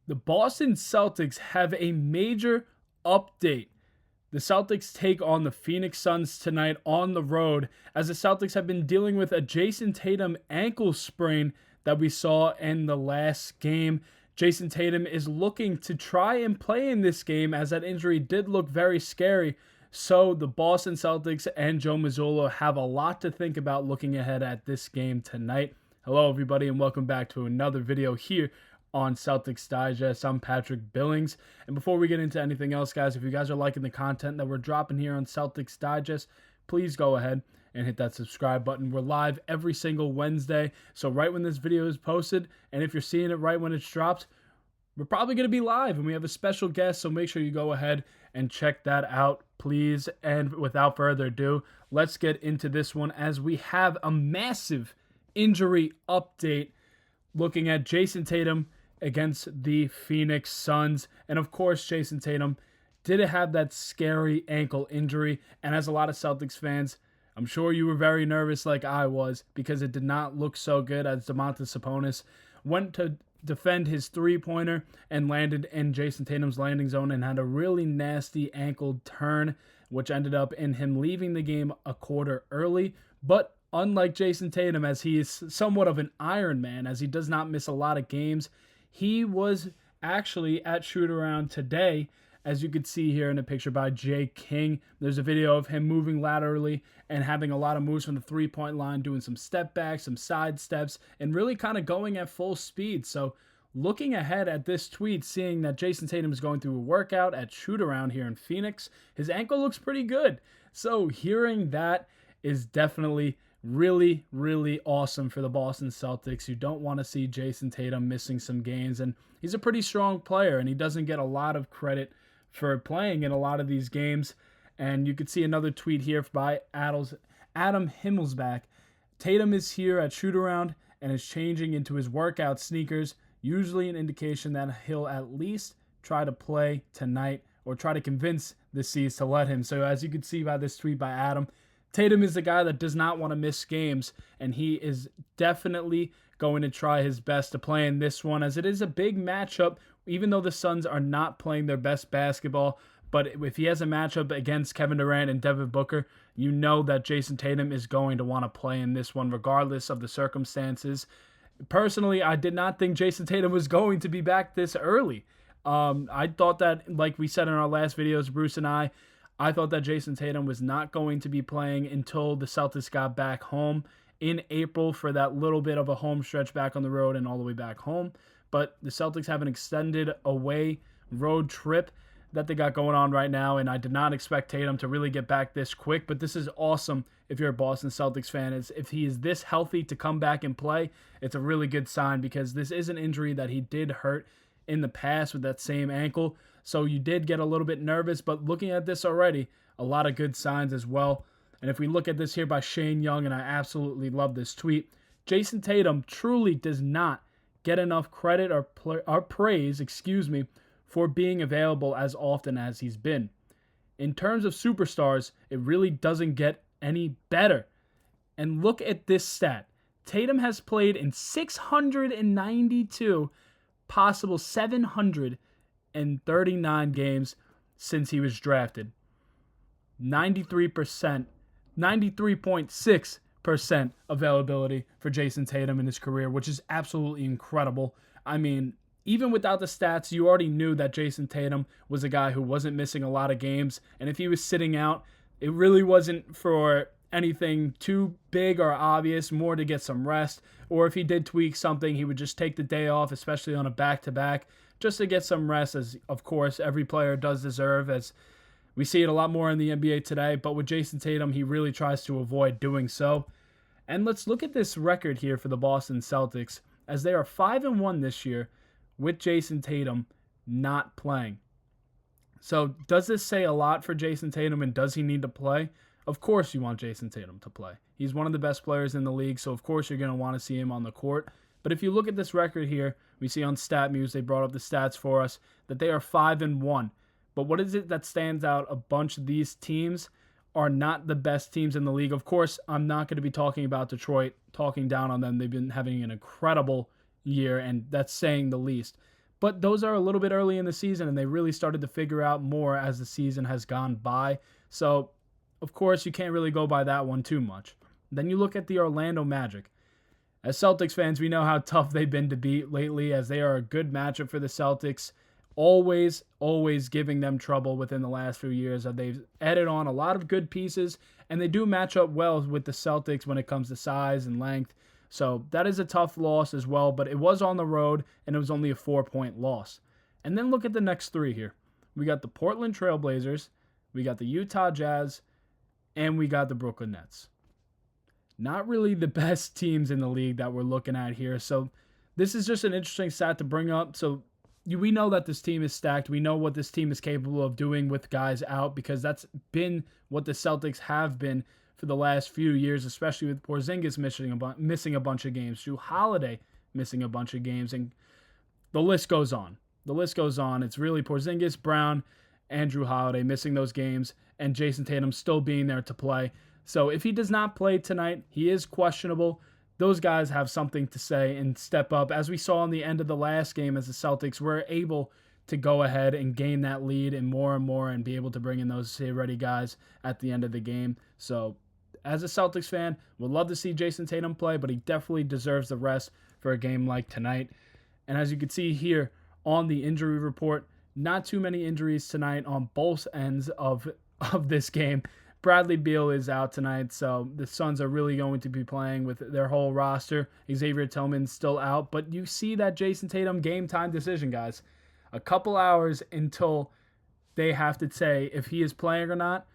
The Boston Celtics have a major update. The Celtics take on the Phoenix Suns tonight on the road, as the Celtics have been dealing with a Jayson Tatum ankle sprain that we saw in the last game. Jayson Tatum is looking to try and play in this game, as that injury did look very scary. So the Boston Celtics and Joe Mazzulla have a lot to think about looking ahead at this game tonight. Hello everybody and welcome back to another video here on Celtics Digest. I'm Patrick Billings. And before we get into anything else, guys, if you guys are liking the content that we're dropping here on Celtics Digest, please go ahead and hit that subscribe button. We're live every single Wednesday, so right when this video is posted, and if you're seeing it right when it's dropped, we're probably going to be live, and we have a special guest, so make sure you go ahead and check that out, please. And without further ado, let's get into this one, as we have a massive injury update looking at Jayson Tatum against the Phoenix Suns. And of course, Jayson Tatum did have that scary ankle injury, and as a lot of Celtics fans, I'm sure you were very nervous like I was, because it did not look so good, as Domantas Sabonis went to defend his three-pointer and landed in Jayson Tatum's landing zone and had a really nasty ankle turn, which ended up in him leaving the game a quarter early. But unlike Jayson Tatum, as he is somewhat of an Iron Man, as he does not miss a lot of games, he was actually at Shootaround today, as you could see here in a picture by Jay King. There's a video of him moving laterally and having a lot of moves from the three-point line, doing some step backs, some side steps, and really kind of going at full speed. So looking ahead at this tweet, seeing that Jayson Tatum is going through a workout at Shootaround here in Phoenix, his ankle looks pretty good. So hearing that is definitely really, really awesome for the Boston Celtics. You don't want to see Jayson Tatum missing some games, and he's a pretty strong player, and he doesn't get a lot of credit for playing in a lot of these games. And you could see another tweet here by Adam Himmelsbach. Tatum is here at Shootaround and is changing into his workout sneakers, usually an indication that he'll at least try to play tonight, or try to convince the C's to let him. So as you can see by this tweet by Adam, Tatum is the guy that does not want to miss games, and he is definitely going to try his best to play in this one, as it is a big matchup, even though the Suns are not playing their best basketball. But if he has a matchup against Kevin Durant and Devin Booker, you know that Jayson Tatum is going to want to play in this one regardless of the circumstances. Personally, I did not think Jayson Tatum was going to be back this early. I thought that, like we said in our last videos, Bruce and I thought that Jayson Tatum was not going to be playing until the Celtics got back home in April for that little bit of a home stretch back on the road and all the way back home. But the Celtics have an extended away road trip that they got going on right now, and I did not expect Tatum to really get back this quick. But this is awesome if you're a Boston Celtics fan. If he is this healthy to come back and play, it's a really good sign, because this is an injury that he did hurt in the past with that same ankle. So you did get a little bit nervous, but looking at this already, a lot of good signs as well. And if we look at this here by Shane Young, and I absolutely love this tweet, Jayson Tatum truly does not get enough credit or praise, for being available as often as he's been. In terms of superstars, it really doesn't get any better. And look at this stat. Tatum has played in 692 possible 739 games since he was drafted. 93.6% availability for Jayson Tatum in his career, which is absolutely incredible. I mean, even without the stats, you already knew that Jayson Tatum was a guy who wasn't missing a lot of games, and if he was sitting out, it really wasn't for anything too big or obvious, more to get some rest, or if he did tweak something, he would just take the day off, especially on a back-to-back, just to get some rest, as of course every player does deserve, as we see it a lot more in the NBA today. But with Jayson Tatum, he really tries to avoid doing so. And let's look at this record here for the Boston Celtics, as they are 5-1 this year with Jayson Tatum not playing. So does this say a lot for Jayson Tatum, and does he need to play? Of course you want Jayson Tatum to play. He's one of the best players in the league, so of course you're going to want to see him on the court. But if you look at this record here, we see on StatMuse, they brought up the stats for us, that they are 5-1. But what is it that stands out? A bunch of these teams are not the best teams in the league. Of course, I'm not going to be talking about Detroit, talking down on them. They've been having an incredible year, and that's saying the least. But those are a little bit early in the season, and they really started to figure out more as the season has gone by. So, of course, you can't really go by that one too much. Then you look at the Orlando Magic. As Celtics fans, we know how tough they've been to beat lately, as they are a good matchup for the Celtics. Always giving them trouble within the last few years. They've added on a lot of good pieces, and they do match up well with the Celtics when it comes to size and length. So that is a tough loss as well, but it was on the road, and it was only a 4-point loss. And then look at the next three here. We got the Portland Trail Blazers, we got the Utah Jazz, and we got the Brooklyn Nets. Not really the best teams in the league that we're looking at here. So this is just an interesting stat to bring up. So we know that this team is stacked. We know what this team is capable of doing with guys out, because that's been what the Celtics have been for the last few years, especially with Porziņģis missing a bunch of games, Jrue Holiday missing a bunch of games, and the list goes on. The list goes on. It's really Porziņģis, Brown, and Jrue Holiday missing those games, and Jayson Tatum still being there to play. So if he does not play tonight, he is questionable. Those guys have something to say and step up, as we saw in the end of the last game, as the Celtics were able to go ahead and gain that lead and more and be able to bring in those ready guys at the end of the game. So as a Celtics fan, would love to see Jayson Tatum play, but he definitely deserves the rest for a game like tonight. And as you can see here on the injury report, not too many injuries tonight on both ends of this game. Bradley Beal is out tonight, so the Suns are really going to be playing with their whole roster. Xavier Tillman's still out, but you see that Jayson Tatum game time decision, guys. A couple hours until they have to say if he is playing or not.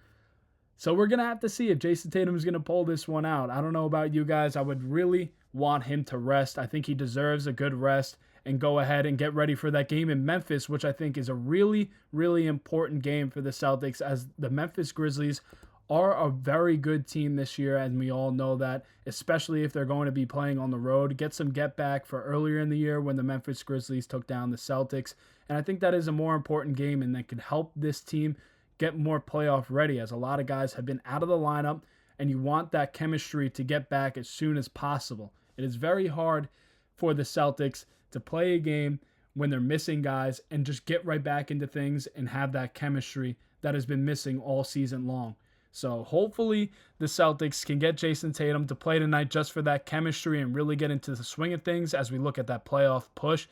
So we're going to have to see if Jayson Tatum is going to pull this one out. I don't know about you guys. I would really want him to rest. I think he deserves a good rest and go ahead and get ready for that game in Memphis, which I think is a really important game for the Celtics, as the Memphis Grizzlies are a very good team this year, and we all know that, especially if they're going to be playing on the road. Get some get back for earlier in the year when the Memphis Grizzlies took down the Celtics, and I think that is a more important game, and that could help this team get more playoff ready, as a lot of guys have been out of the lineup, and you want that chemistry to get back as soon as possible. It is very hard for the Celtics to play a game when they're missing guys and just get right back into things and have that chemistry that has been missing all season long. So hopefully the Celtics can get Jayson Tatum to play tonight just for that chemistry and really get into the swing of things as we look at that playoff push.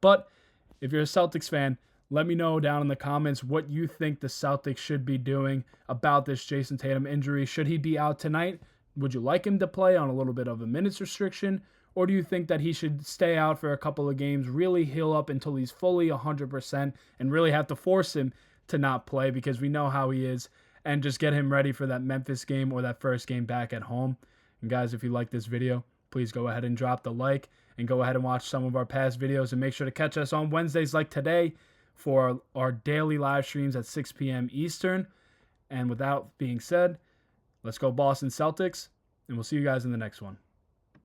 But if you're a Celtics fan, let me know down in the comments what you think the Celtics should be doing about this Jayson Tatum injury. Should he be out tonight? Would you like him to play on a little bit of a minutes restriction? Or do you think that he should stay out for a couple of games, really heal up until he's fully 100%, and really have to force him to not play, because we know how he is, and just get him ready for that Memphis game or that first game back at home? And guys, if you like this video, please go ahead and drop the like, and go ahead and watch some of our past videos, and make sure to catch us on Wednesdays like today for our daily live streams at 6 p.m. Eastern. And without being said, let's go Boston Celtics, and we'll see you guys in the next one.